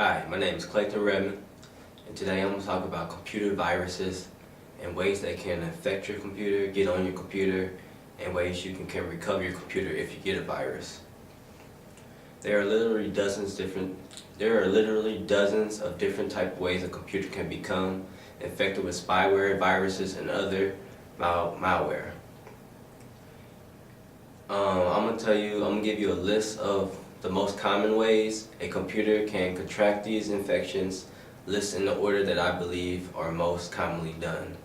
Hi, my name is Clayton Redmond, and today I'm going to talk about computer viruses and ways they can affect your computer, get on your computer, and ways you can recover your computer if you get a virus. There are literally dozens of different type of ways a computer can become infected with spyware, viruses, and other malware. I'm going to give you a list of the most common ways a computer can contract these infections, listed in the order that I believe are most commonly done.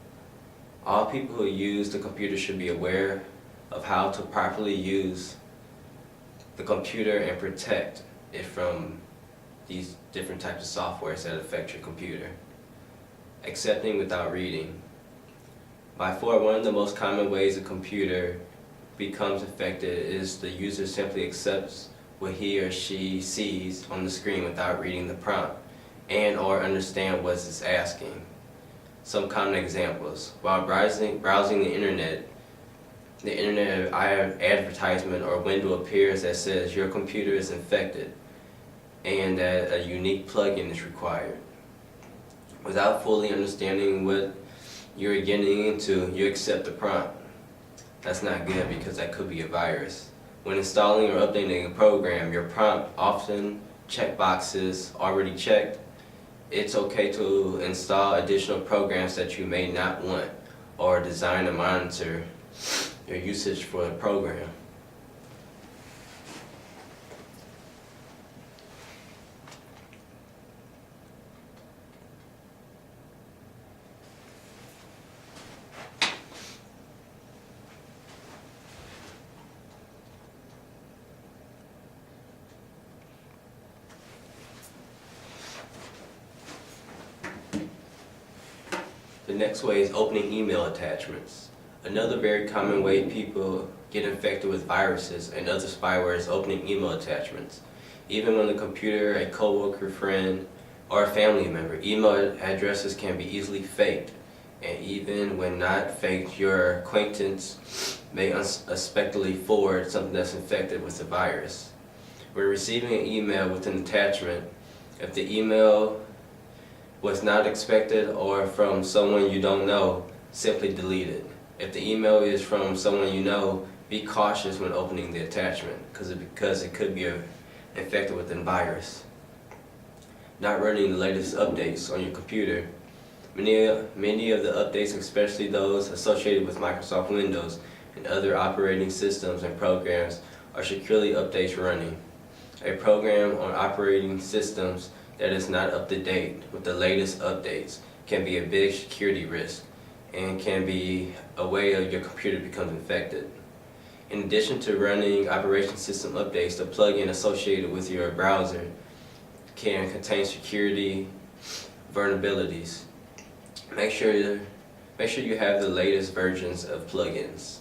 All people who use the computer should be aware of how to properly use the computer and protect it from these different types of softwares that affect your computer. Accepting without reading. By far, one of the most common ways a computer becomes affected is the user simply accepts what he or she sees on the screen without reading the prompt and or understand what it's asking. Some common examples. While browsing the internet advertisement or window appears that says your computer is infected and that a unique plugin is required. Without fully understanding what you're getting into, you accept the prompt. That's not good because that could be a virus. When installing or updating a program, your prompt often checkboxes already checked. It's okay to install additional programs that you may not want or design to monitor your usage for the program. The next way is opening email attachments. Another very common way people get infected with viruses and other spyware is opening email attachments. Even on the computer, a coworker, friend, or a family member, email addresses can be easily faked. And even when not faked, your acquaintance may unexpectedly forward something that's infected with the virus. When receiving an email with an attachment, if the email was not expected or from someone you don't know, simply delete it. If the email is from someone you know, be cautious when opening the attachment because it could be infected with a virus. Not running the latest updates on your computer. Many of the updates, especially those associated with Microsoft Windows and other operating systems and programs, are securely updates running. A program on operating systems that is not up to date with the latest updates can be a big security risk and can be a way of your computer becomes infected. In addition to running operation system updates, the plugin associated with your browser can contain security vulnerabilities. Make sure you have the latest versions of plugins.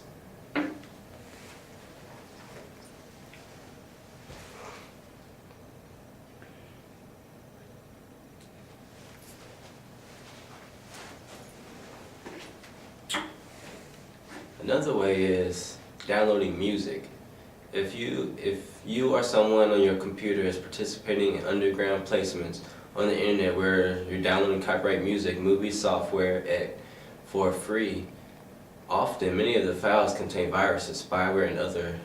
Another way is downloading music. If you or someone on your computer is participating in underground placements on the internet where you're downloading copyright music, movies, software for free, often many of the files contain viruses, spyware, and other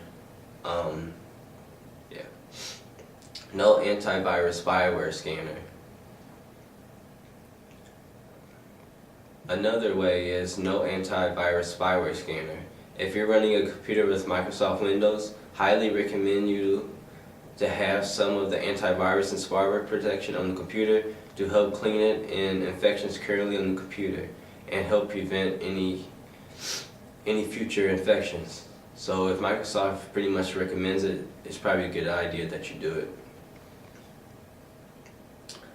no antivirus spyware scanner. Another way is no antivirus spyware scanner. If you're running a computer with Microsoft Windows, highly recommend you to have some of the antivirus and spyware protection on the computer to help clean it and infections currently on the computer and help prevent any future infections. So if Microsoft pretty much recommends it, it's probably a good idea that you do it.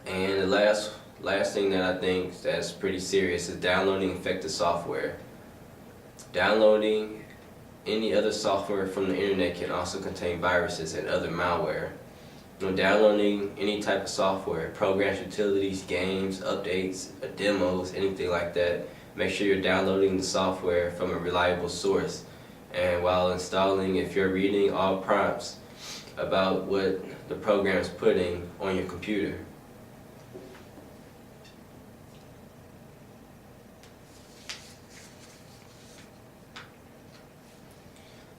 And the last thing that I think that's pretty serious is downloading infected software. Downloading any other software from the internet can also contain viruses and other malware. When downloading any type of software, programs, utilities, games, updates, demos, anything like that, make sure you're downloading the software from a reliable source. And while installing, if you're reading all prompts about what the program is putting on your computer.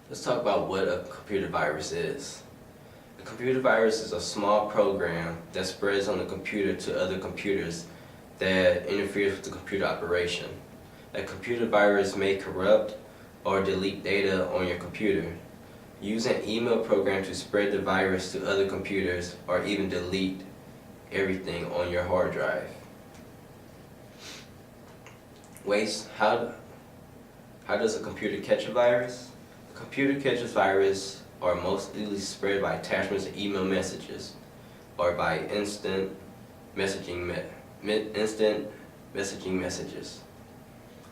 Let's talk about what a computer virus is. A computer virus is a small program that spreads on the computer to other computers that interferes with the computer operation. A computer virus may corrupt or delete data on your computer. Use an email program to spread the virus to other computers or even delete everything on your hard drive. How does a computer catch a virus? A computer catches virus are mostly spread by attachments to email messages or by instant messaging messages.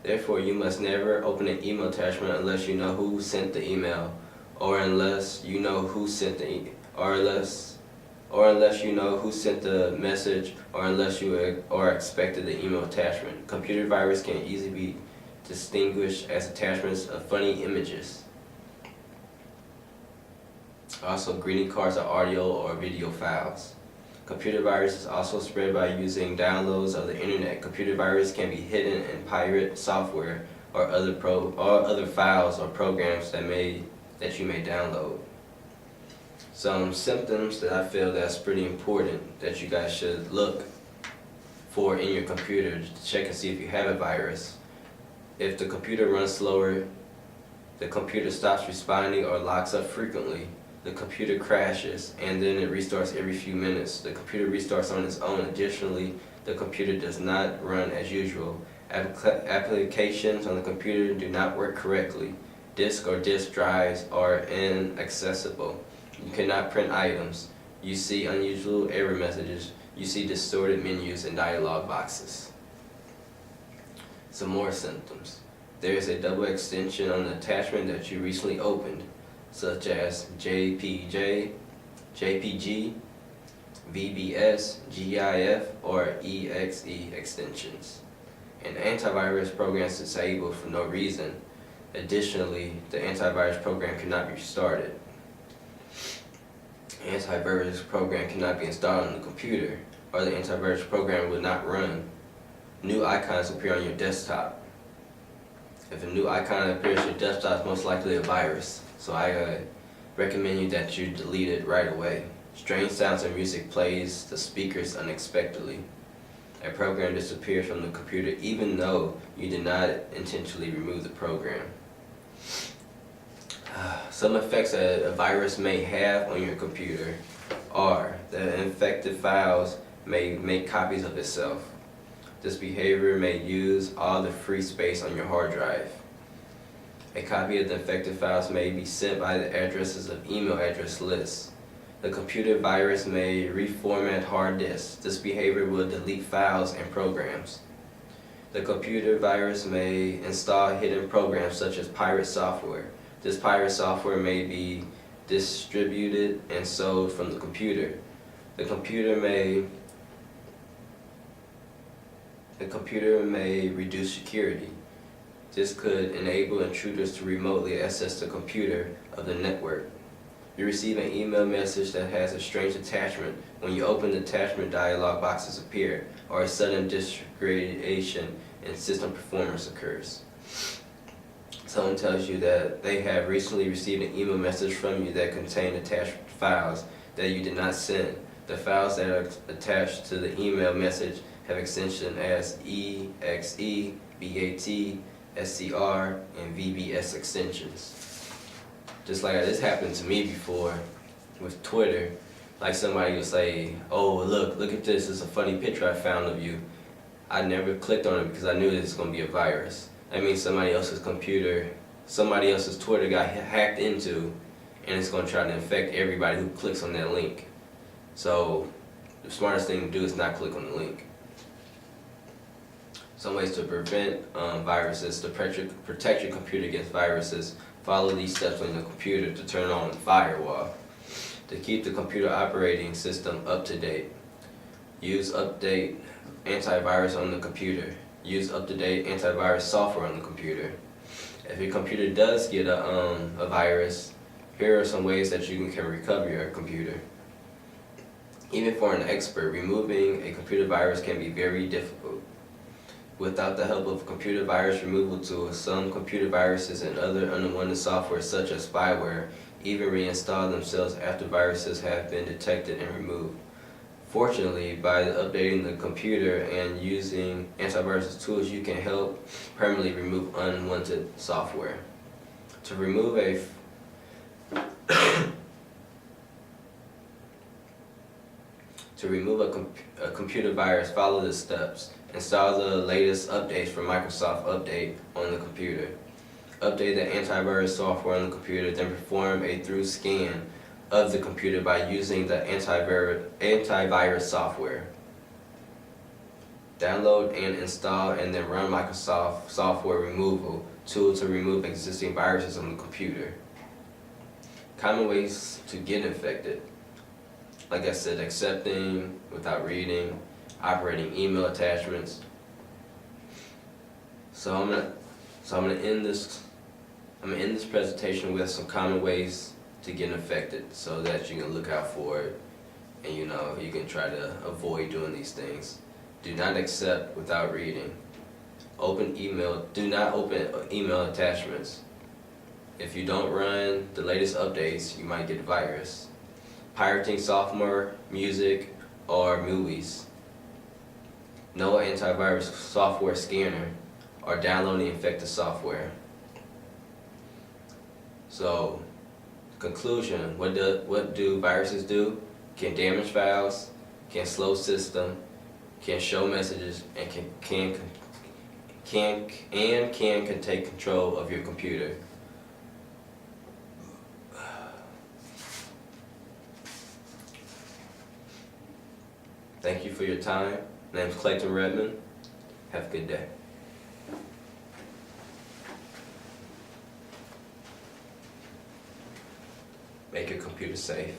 Therefore, you must never open an email attachment unless you know who sent the email, or unless you know who sent the unless you know who sent the message, or unless you are expected the email attachment. Computer virus can easily be distinguished as attachments of funny images. Also, greeting cards are audio or video files. Computer virus is also spread by using downloads of the internet. Computer virus can be hidden in pirate software or other files or programs that you may download. Some symptoms that I feel that's pretty important that you guys should look for in your computer to check and see if you have a virus. If the computer runs slower, the computer stops responding or locks up frequently, the computer crashes and then it restarts every few minutes. The computer restarts on its own. Additionally, the computer does not run as usual. Applications on the computer do not work correctly. Disk or disk drives are inaccessible. You cannot print items. You see unusual error messages. You see distorted menus and dialog boxes. Some more symptoms. There is a double extension on the attachment that you recently opened, such as JPG, VBS, GIF, or EXE extensions. And antivirus programs disabled for no reason. Additionally, the antivirus program cannot be started. Antivirus program cannot be installed on the computer, or the antivirus program will not run. New icons appear on your desktop. If a new icon appears on your desktop, it's most likely a virus. So I recommend you that you delete it right away. Strange sounds and music plays the speakers unexpectedly. A program disappears from the computer even though you did not intentionally remove the program. Some effects that a virus may have on your computer are that infected files may make copies of itself. This behavior may use all the free space on your hard drive. A copy of the infected files may be sent by the addresses of email address lists. The computer virus may reformat hard disks. This behavior will delete files and programs. The computer virus may install hidden programs such as pirate software. This pirate software may be distributed and sold from the computer. The computer may reduce security. This could enable intruders to remotely access the computer of the network. You receive an email message that has a strange attachment. When you open the attachment, dialog boxes appear, or a sudden degradation in system performance occurs. Someone tells you that they have recently received an email message from you that contain attached files that you did not send. The files that are attached to the email message have extensions as EXE, BAT, SCR, and VBS extensions. Just like this happened to me before with Twitter. Like somebody will say, oh look at this, it's a funny picture I found of you. I never clicked on it because I knew this was going to be a virus. That means somebody else's computer, somebody else's Twitter got hacked into, and it's going to try to infect everybody who clicks on that link. So the smartest thing to do is not click on the link. Some ways to prevent viruses, to protect your computer against viruses. Follow these steps on the computer to turn on the firewall. To keep the computer operating system up to date. Use update antivirus on the computer. Use up-to-date antivirus software on the computer. If your computer does get a virus, here are some ways that you can recover your computer. Even for an expert, removing a computer virus can be very difficult. Without the help of computer virus removal tools, some computer viruses and other unwanted software such as spyware even reinstall themselves after viruses have been detected and removed. Fortunately, by updating the computer and using antivirus tools, you can help permanently remove unwanted software. To remove a computer virus, follow the steps. Install the latest updates for Microsoft Update on the computer. Update the antivirus software on the computer, then perform a thorough scan of the computer by using the antivirus software. Download and install and then run Microsoft Software Removal tool to remove existing viruses on the computer. Common ways to get infected. Like I said, accepting without reading, operating email attachments. So I'm gonna end this presentation with some common ways to get infected, so that you can look out for it, and you can try to avoid doing these things. Do not accept without reading. Do not open email attachments. If you don't run the latest updates, you might get a virus. Pirating software, music, or movies. No antivirus software scanner, or downloading infected software. So, conclusion, what do viruses do? Can damage files, can slow system, can show messages, and can take control of your computer. Thank you for your time. My name is Clayton Redmond. Have a good day. Make your computer safe.